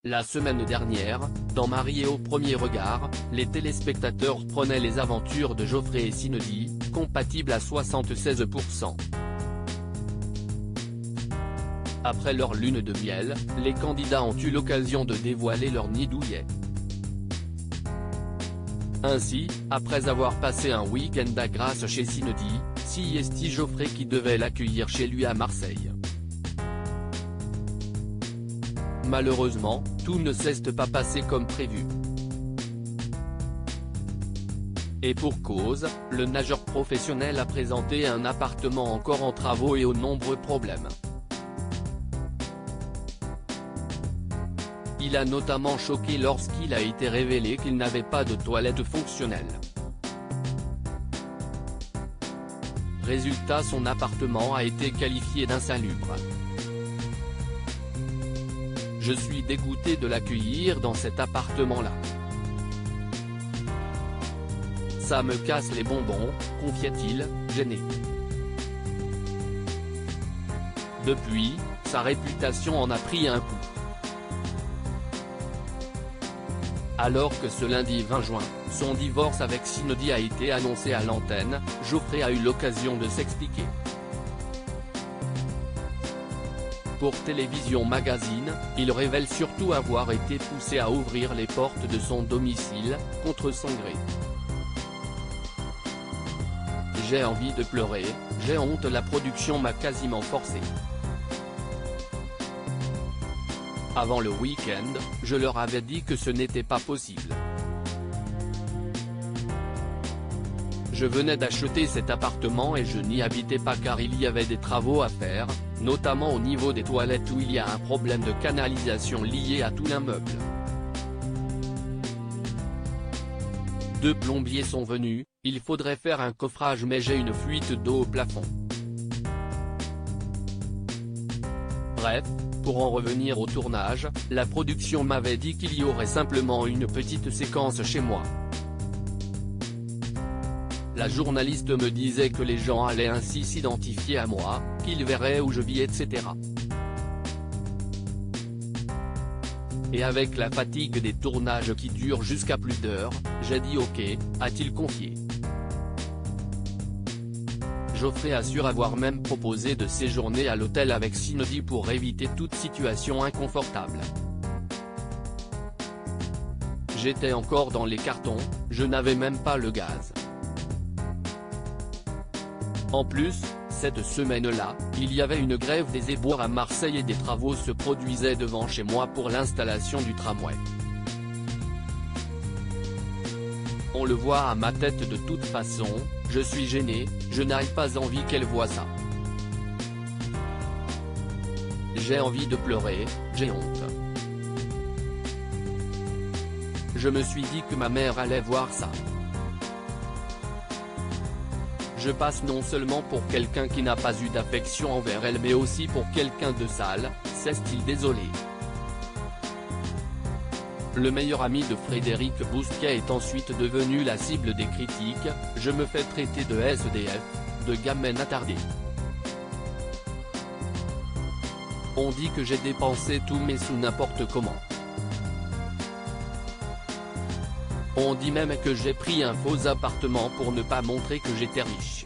La semaine dernière, dans Mariée au premier regard, les téléspectateurs prenaient les aventures de Geoffrey et Cindy, compatibles à 76%. Après leur lune de miel, les candidats ont eu l'occasion de dévoiler leur nid douillet. Ainsi, après avoir passé un week-end à Grasse chez Cindy, c'est Geoffrey qui devait l'accueillir chez lui à Marseille. Malheureusement, tout ne s'est pas passé comme prévu. Et pour cause, le nageur professionnel a présenté un appartement encore en travaux et aux nombreux problèmes. Il a notamment choqué lorsqu'il a été révélé qu'il n'avait pas de toilette fonctionnelle. Résultat, son appartement a été qualifié d'insalubre. Je suis dégoûté de l'accueillir dans cet appartement-là. Ça me casse les bonbons, confia-t-il, gêné. Depuis, sa réputation en a pris un coup. Alors que ce lundi 20 juin, son divorce avec Cindy a été annoncé à l'antenne, Geoffrey a eu l'occasion de s'expliquer. Pour Télévision Magazine, il révèle surtout avoir été poussé à ouvrir les portes de son domicile, contre son gré. J'ai envie de pleurer, j'ai honte, la production m'a quasiment forcé. Avant le week-end, je leur avais dit que ce n'était pas possible. Je venais d'acheter cet appartement et je n'y habitais pas car il y avait des travaux à faire, notamment au niveau des toilettes où il y a un problème de canalisation lié à tout l'immeuble. Deux plombiers sont venus, il faudrait faire un coffrage mais j'ai une fuite d'eau au plafond. Bref, pour en revenir au tournage, la production m'avait dit qu'il y aurait simplement une petite séquence chez moi. La journaliste me disait que les gens allaient ainsi s'identifier à moi, qu'ils verraient où je vis, etc. Et avec la fatigue des tournages qui durent jusqu'à plus d'heures, j'ai dit ok, a-t-il confié. Geoffrey assure avoir même proposé de séjourner à l'hôtel avec Cindy pour éviter toute situation inconfortable. J'étais encore dans les cartons, je n'avais même pas le gaz. En plus, cette semaine-là, il y avait une grève des éboueurs à Marseille et des travaux se produisaient devant chez moi pour l'installation du tramway. On le voit à ma tête de toute façon, je suis gêné, je n'ai pas envie qu'elle voie ça. J'ai envie de pleurer, j'ai honte. Je me suis dit que ma mère allait voir ça. Je passe non seulement pour quelqu'un qui n'a pas eu d'affection envers elle mais aussi pour quelqu'un de sale, s'est-il désolé. Le meilleur ami de Frédéric Bousquet est ensuite devenu la cible des critiques, je me fais traiter de SDF, de gamine attardée. On dit que j'ai dépensé tous mes sous n'importe comment. On dit même que j'ai pris un faux appartement pour ne pas montrer que j'étais riche.